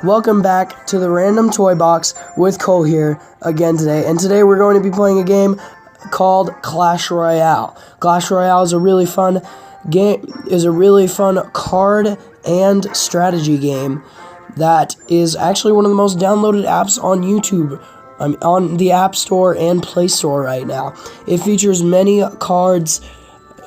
Welcome back to the Random Toy Box with Cole here again today. And today we're going to be playing a game called Clash Royale. Clash Royale is a really fun game, card and strategy game that is actually one of the most downloaded apps on YouTube. On the App Store and Play Store right now. It features many cards.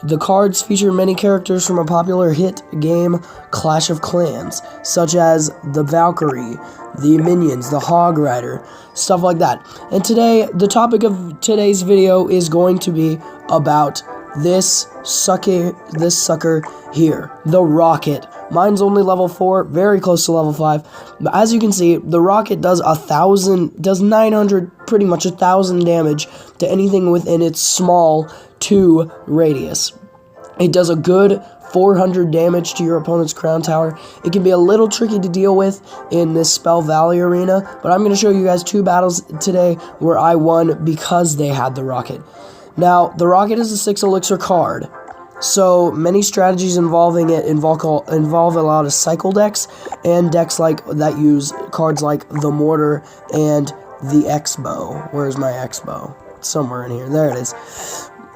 The cards feature many characters from a popular hit game, Clash of Clans, such as the Valkyrie, the Minions, the Hog Rider, stuff like that. And today, the topic of today's video is going to be about this sucker here, the Rocket. Mine's only level 4, very close to level 5. But as you can see, the Rocket does 900, pretty much 1,000 damage to anything within its small 2 radius. It does a good 400 damage to your opponent's crown tower. It can be a little tricky to deal with in this Spell Valley arena, but I'm going to show you guys 2 battles today where I won because they had the Rocket. Now, the Rocket is a 6 elixir card. So many strategies involving it involve a lot of cycle decks and decks that use cards like the Mortar and the X-Bow. Where's my X-Bow? It's somewhere in here. There it is.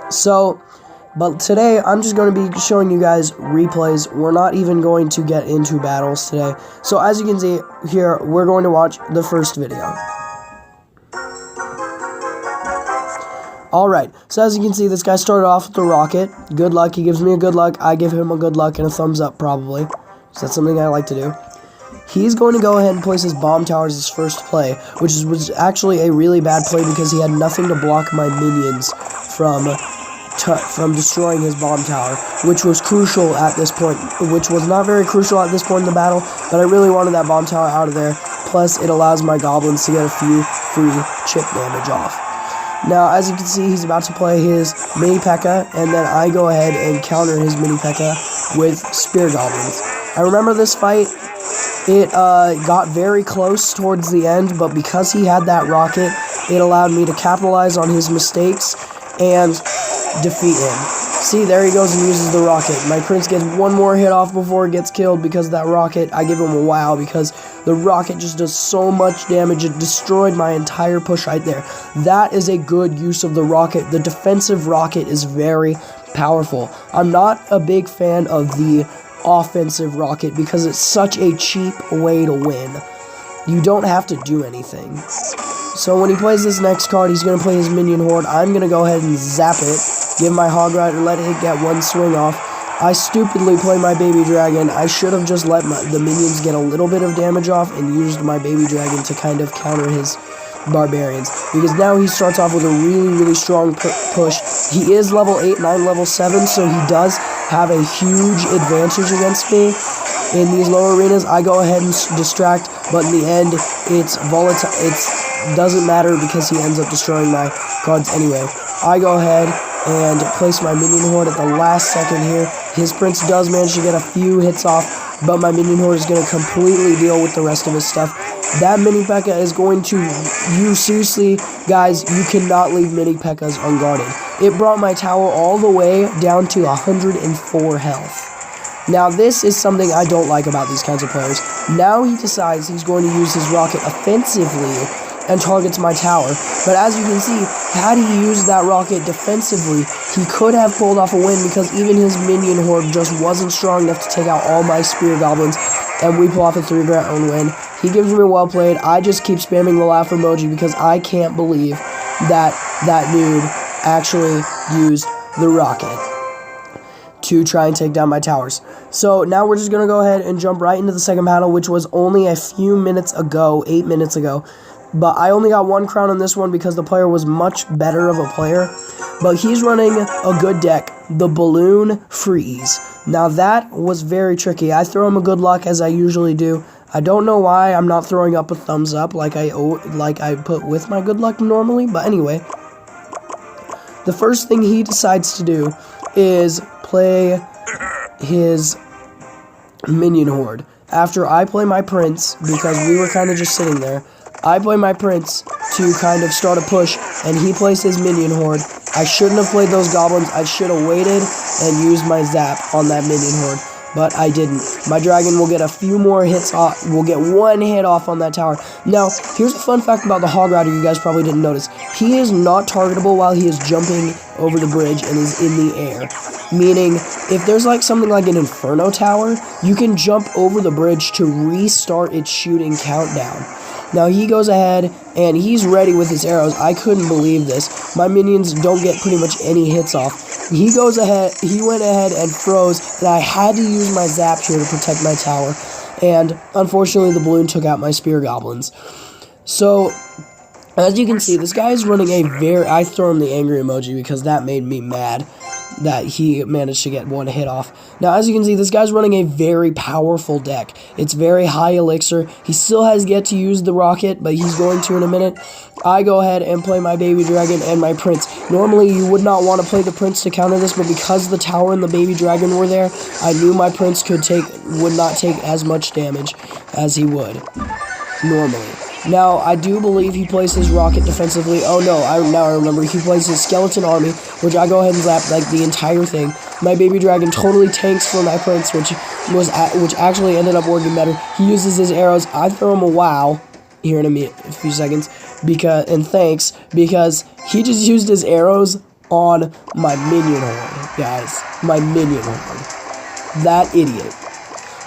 So, but today I'm just going to be showing you guys replays. We're not even going to get into battles today. So as you can see here, we're going to watch the first video. Alright, so as you can see, this guy started off with the Rocket. Good luck, he gives me a good luck, I give him a good luck and a thumbs up probably. So that's something I like to do. He's going to go ahead and place his bomb towers as first play, which was actually a really bad play because he had nothing to block my minions from destroying his bomb tower, which was crucial at this point, which was not very crucial at this point in the battle, but I really wanted that bomb tower out of there. Plus, it allows my goblins to get a few free chip damage off. Now, as you can see, he's about to play his Mini P.E.K.K.A, and then I go ahead and counter his Mini P.E.K.K.A with Spear Goblins. I remember this fight, it got very close towards the end, but because he had that Rocket, it allowed me to capitalize on his mistakes and defeat him. See, there he goes and uses the Rocket. My Prince gets one more hit off before it gets killed because of that Rocket. I give him a wow because the Rocket just does so much damage. It destroyed my entire push right there. That is a good use of the Rocket. The defensive Rocket is very powerful. I'm not a big fan of the offensive Rocket because it's such a cheap way to win. You don't have to do anything. So when he plays this next card, he's going to play his Minion Horde. I'm going to go ahead and zap it, give my Hog Rider, let it get one swing off. I stupidly play my Baby Dragon. I should have just let the minions get a little bit of damage off and used my Baby Dragon to kind of counter his Barbarians. Because now he starts off with a really, really strong push. He is level 8, 9, level 7, so he does have a huge advantage against me. In these lower arenas, I go ahead and distract, but in the end, it's volatile. It doesn't matter because he ends up destroying my cards anyway. I go ahead and place my Minion Horde at the last second here. His Prince does manage to get a few hits off, but my Minion Horde is going to completely deal with the rest of his stuff. That Mini P.E.K.K.A is going to... seriously, guys, you cannot leave Mini P.E.K.K.A s unguarded. It brought my tower all the way down to 104 health. Now, this is something I don't like about these kinds of players. Now he decides he's going to use his Rocket offensively and targets my tower. But as you can see, had he used that Rocket defensively, he could have pulled off a win because even his Minion Horde just wasn't strong enough to take out all my Spear Goblins, and we pull off a 3-round win. He gives me well played. I just keep spamming the laugh emoji because I can't believe that that dude actually used the Rocket to try and take down my towers. So now we're just going to go ahead and jump right into the second battle, which was only a few minutes ago, 8 minutes ago. But I only got 1 crown on this one because the player was much better of a player. But he's running a good deck, the Balloon Freeze. Now that was very tricky. I throw him a good luck as I usually do. I don't know why I'm not throwing up a thumbs up like I put with my good luck normally. But anyway, the first thing he decides to do is play his Minion Horde. After I play my Prince, because we were kind of just sitting there, I play my Prince to kind of start a push, and he plays his Minion Horde. I shouldn't have played those Goblins. I should have waited and used my Zap on that Minion Horde. but I didn't. My dragon will get a few more hits off. We'll get one hit off on that tower. Now, here's a fun fact about the Hog Rider you guys probably didn't notice. He is not targetable while he is jumping over the bridge and is in the air. Meaning, if there's like something like an Inferno Tower, you can jump over the bridge to restart its shooting countdown. Now he goes ahead and he's ready with his arrows. I couldn't believe this. My minions don't get pretty much any hits off. He went ahead and froze, and I had to use my zap here to protect my tower. And unfortunately the balloon took out my spear goblins. So as you can see, this guy is running I throw him the angry emoji because that made me mad that he managed to get one hit off. Now, as you can see, this guy's running a very powerful deck. It's very high elixir. He still has yet to use the rocket, but he's going to in a minute. I go ahead and play my baby dragon and my prince. Normally, you would not want to play the prince to counter this, but because the tower and the baby dragon were there, I knew my prince would not take as much damage as he would normally. Now, I do believe he plays his rocket defensively. Oh no, now I remember. He plays his skeleton army, which I go ahead and zap like the entire thing. My baby dragon totally tanks for my prince, which actually ended up working better. He uses his arrows. I throw him a wow here in a few seconds because he just used his arrows on my minion horde, guys. My minion horde. That idiot.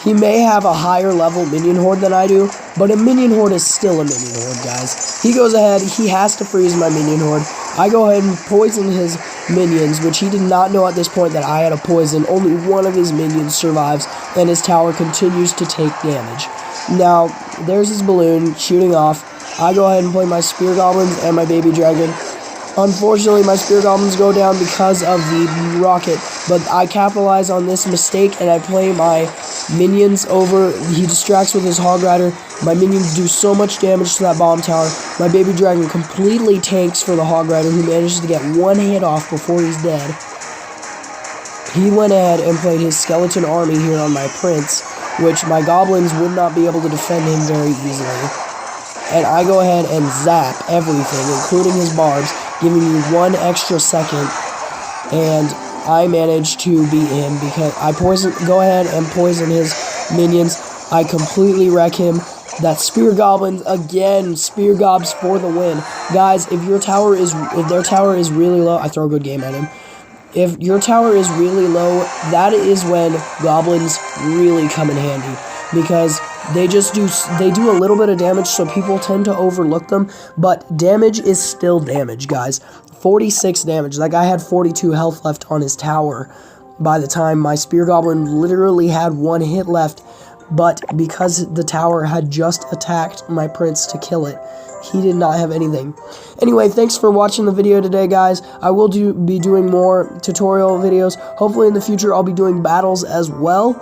He may have a higher level minion horde than I do, but a minion horde is still a minion horde, guys. He goes ahead, he has to freeze my minion horde. I go ahead and poison his minions, which he did not know at this point that I had a poison. Only one of his minions survives, and his tower continues to take damage. Now, there's his balloon shooting off. I go ahead and play my spear goblins and my baby dragon. Unfortunately, my spear goblins go down because of the rocket, but I capitalize on this mistake and I play my minions over. He distracts with his Hog Rider. My minions do so much damage to that bomb tower. My baby dragon completely tanks for the Hog Rider, who manages to get one hit off before he's dead. He went ahead and played his skeleton army here on my prince, which my goblins would not be able to defend him very easily. And I go ahead and zap everything, including his barbs, giving me 1 extra second, and I managed to beat him because I go ahead and poison his minions. I completely wreck him. That spear goblins again, spear gobs for the win. Guys, if their tower is really low, I throw a good game at him. If your tower is really low, that is when goblins really come in handy, because they do a little bit of damage, so people tend to overlook them, but damage is still damage, guys. 46 damage. That guy had 42 health left on his tower by the time my spear goblin literally had 1 hit left, but because the tower had just attacked my prince to kill it, he did not have anything. Anyway, thanks for watching the video today, guys. I will be doing more tutorial videos. Hopefully in the future I'll be doing battles as well.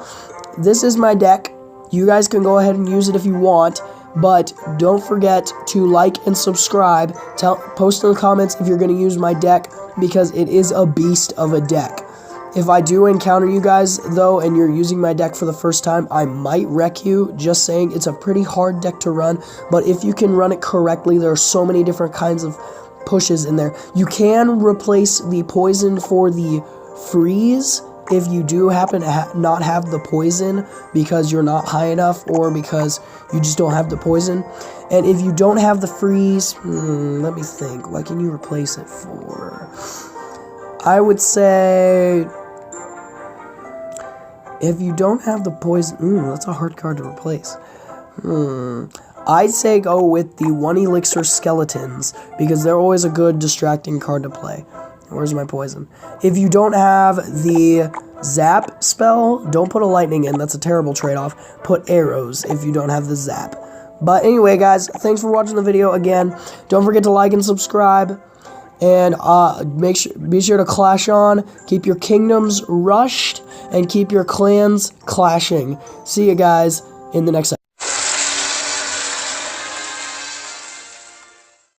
This is my deck. You guys can go ahead and use it if you want, but don't forget to like and subscribe. Post in the comments if you're going to use my deck, because it is a beast of a deck. If I do encounter you guys, though, and you're using my deck for the first time, I might wreck you. Just saying, it's a pretty hard deck to run, but if you can run it correctly, there are so many different kinds of pushes in there. You can replace the poison for the freeze if you do happen to not have the poison because you're not high enough, or because you just don't have the poison. And if you don't have the freeze, let me think, what can you replace it for? I would say, if you don't have the poison, that's a hard card to replace. I'd say go with the 1 elixir skeletons, because they're always a good distracting card to play. Where's my poison? If you don't have the zap spell, don't put a lightning in. That's a terrible trade-off. Put arrows if you don't have the zap. But anyway, guys, thanks for watching the video again. Don't forget to like and subscribe. And be sure to clash on. Keep your kingdoms rushed. And keep your clans clashing. See you guys in the next episode.